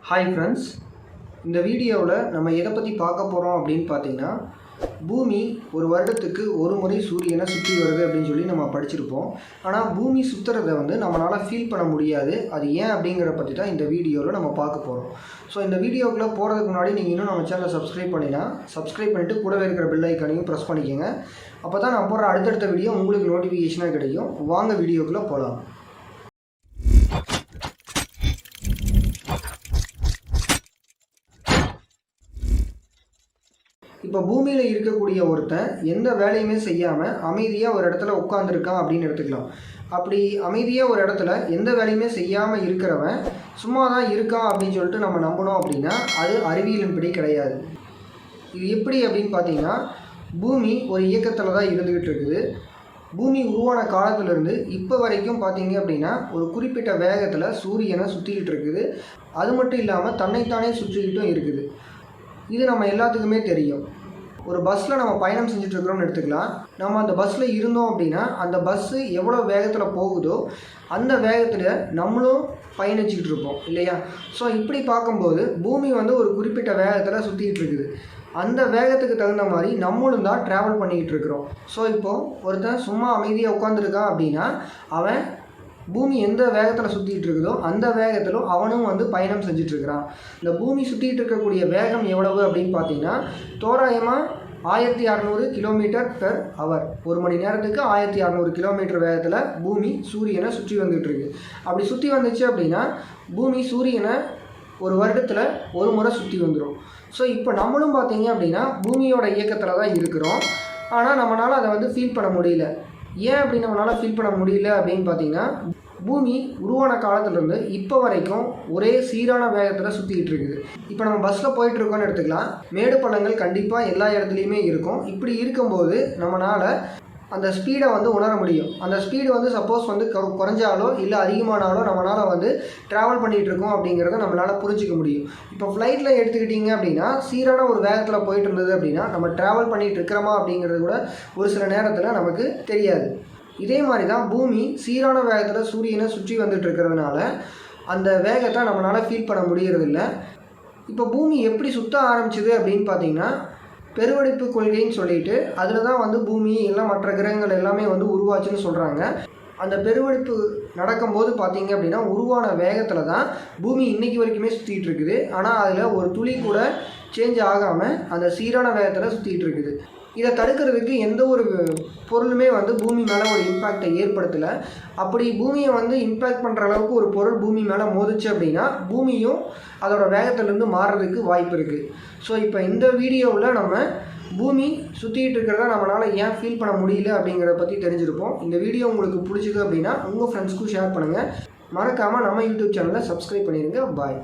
Hi friends, இந்த வீடியோவில் நம்ம எதை பற்றி பார்க்க போகிறோம் அப்படின்னு பார்த்தீங்கன்னா, பூமி ஒரு வருடத்துக்கு ஒரு முறை சூரியனை சுற்றி வருது அப்படின்னு சொல்லி நம்ம படிச்சிருப்போம். ஆனால் பூமி சுற்றுறதை நம்மளால் ஃபீல் பண்ண முடியாது. அது ஏன் அப்படிங்கிற பற்றி தான் இந்த வீடியோவில் நம்ம பார்க்க போகிறோம். ஸோ இந்த வீடியோக்குள்ளே போகிறதுக்கு முன்னாடி நீங்கள் இன்னும் நம்ம சேனலை சப்ஸ்கிரைப் பண்ணிவிட்டு கூடவே இருக்கிற பெல் ஐக்கானையும் ப்ரெஸ் பண்ணிக்கோங்க. அப்போ தான் நான் போடுற அடுத்தடுத்த வீடியோ உங்களுக்கு நோட்டிஃபிகேஷனாக கிடைக்கும். வாங்க வீடியோக்குள்ளே போகலாம். இப்போ பூமியில் இருக்கக்கூடிய ஒருத்தன் எந்த வேலையுமே செய்யாமல் அமைதியாக ஒரு இடத்துல உட்காந்துருக்கான் அப்படின்னு எடுத்துக்கலாம். அப்படி அமைதியாக ஒரு இடத்துல எந்த வேலையுமே செய்யாமல் இருக்கிறவன் சும்மா தான் இருக்கான் அப்படின்னு சொல்லிட்டு நம்ம நம்பணும் அப்படின்னா அது அறிவியலின்படி கிடையாது. இது எப்படி அப்படின்னு பார்த்தீங்கன்னா, பூமி ஒரு இயக்கத்தில் தான் இருந்துக்கிட்டு இருக்குது. பூமி உருவான காலத்திலேருந்து இப்போ வரைக்கும் பார்த்தீங்க அப்படின்னா ஒரு குறிப்பிட்ட வேகத்தில் சூரியனை சுற்றிக்கிட்டு இருக்குது. அது மட்டும் இல்லாமல் தன்னைத்தானே சுற்றிக்கிட்டும் இருக்குது. இது நம்ம எல்லாத்துக்குமே தெரியும். ஒரு பஸ்ஸில் நம்ம பயணம் செஞ்சுட்ருக்குறோம்னு எடுத்துக்கலாம். நம்ம அந்த பஸ்ஸில் இருந்தோம் அப்படின்னா அந்த பஸ்ஸு எவ்வளோ வேகத்தில் போகுதோ அந்த வேகத்தில் நம்மளும் பயணிச்சுக்கிட்டு இருப்போம் இல்லையா? ஸோ இப்படி பார்க்கும்போது பூமி ஒரு குறிப்பிட்ட வேகத்தில் சுற்றிக்கிட்டு இருக்குது. அந்த வேகத்துக்கு தகுந்த மாதிரி நம்மளும் தான் ட்ராவல் பண்ணிக்கிட்டு இருக்கிறோம். ஸோ இப்போது ஒருத்தன் சும்மா அமைதியாக உட்காந்துருக்கான் அப்படின்னா அவன் பூமி எந்த வேகத்தில் சுற்றிக்கிட்டு இருக்குதோ அந்த வேகத்திலும் அவனும் பயணம் செஞ்சிட்ருக்கிறான். இந்த பூமி சுற்றிக்கிட்டு இருக்கக்கூடிய வேகம் எவ்வளவு அப்படின்னு பார்த்தீங்கன்னா, தோராயமாக 1600 km/h. ஒரு மணி நேரத்துக்கு 1600 கிலோமீட்டர் வேகத்தில் பூமி சூரியனை சுற்றி வந்துகிட்ருக்கு. அப்படி சுற்றி வந்துச்சு அப்படின்னா பூமி சூரியனை ஒரு வருடத்தில் ஒரு முறை சுற்றி வந்துடும். ஸோ இப்போ நம்மளும் பார்த்தீங்க அப்படின்னா பூமியோட இயக்கத்தில் தான் இருக்கிறோம். ஆனால் நம்மளால் அதை ஃபீல் பண்ண முடியல. ஏன் அப்படி நம்மளால் ஃபீல் பண்ண முடியல அப்படின்னு பார்த்தீங்கன்னா, பூமி உருவான காலத்துலேருந்து இப்போ வரைக்கும் ஒரே சீரான வேகத்தில் சுற்றிக்கிட்டு இருக்குது. இப்போ நம்ம பஸ்ஸில் போயிட்டுருக்கோன்னு எடுத்துக்கலாம். மேடு பள்ளங்கள் கண்டிப்பாக எல்லா இடத்துலையுமே இருக்கும். இப்படி இருக்கும்போது நம்மளால் அந்த ஸ்பீடை உணர முடியும். அந்த ஸ்பீடு சப்போஸ் குறைஞ்சாலோ இல்லை அதிகமானாலோ நம்மளால் ட்ராவல் பண்ணிகிட்டு இருக்கோம் அப்படிங்கிறத நம்மளால் புரிஞ்சிக்க முடியும். இப்போ ஃப்ளைட்டில் எடுத்துக்கிட்டிங்க அப்படின்னா சீரான ஒரு வேகத்தில் போயிட்டு இருந்தது அப்படின்னா நம்ம ட்ராவல் பண்ணிகிட்டு இருக்கிறோமா அப்படிங்கிறது கூட ஒரு சில நேரத்தில் நமக்கு தெரியாது. இதே மாதிரி தான் பூமி சீரான வேகத்தில் சூரியனை சுற்றி வந்துட்டு இருக்கிறதுனால அந்த வேகத்தை நம்மளால் ஃபீல் பண்ண முடியறதில்ல. இப்போ பூமி எப்படி சுற்ற ஆரம்பிச்சிது அப்படின்னு பார்த்தீங்கன்னா, பெருவெடிப்பு கொள்கைன்னு சொல்லிட்டு அதில் தான் பூமி எல்லாம் மற்ற கிரகங்கள் எல்லாமே உருவாச்சுன்னு சொல்கிறாங்க. அந்த பெருவெடிப்பு நடக்கும்போது பார்த்தீங்க அப்படின்னா உருவான வேகத்தில் தான் பூமி இன்றைக்கி வரைக்குமே சுற்றிகிட்டு இருக்குது. ஆனால் அதில் ஒரு துளி கூட சேஞ்ச் ஆகாமல் அந்த சீரான வேகத்தில் சுற்றிகிட்டு இருக்குது. இதை தடுக்கிறதுக்கு எந்த ஒரு பொருளுமே பூமி மேலே ஒரு இம்பேக்டை ஏற்படுத்தலை. அப்படி பூமியை இம்பேக்ட் பண்ணுற அளவுக்கு ஒரு பொருள் பூமி மேலே மோதிச்சு அப்படின்னா பூமியும் அதோட வேகத்திலேருந்து மாறுறதுக்கு வாய்ப்பு இருக்குது. ஸோ இப்போ இந்த வீடியோவில் நம்ம பூமி சுற்றிக்கிட்டு இருக்கிறத நம்மளால் ஏன் ஃபீல் பண்ண முடியல அப்படிங்கிறத பற்றி தெரிஞ்சிருப்போம். இந்த வீடியோ உங்களுக்கு பிடிச்சிது அப்படின்னா உங்கள் ஃப்ரெண்ட்ஸ்க்கும் ஷேர் பண்ணுங்கள். மறக்காமல் நம்ம யூடியூப் சேனலை சப்ஸ்கிரைப் பண்ணிடுங்க. பாய்.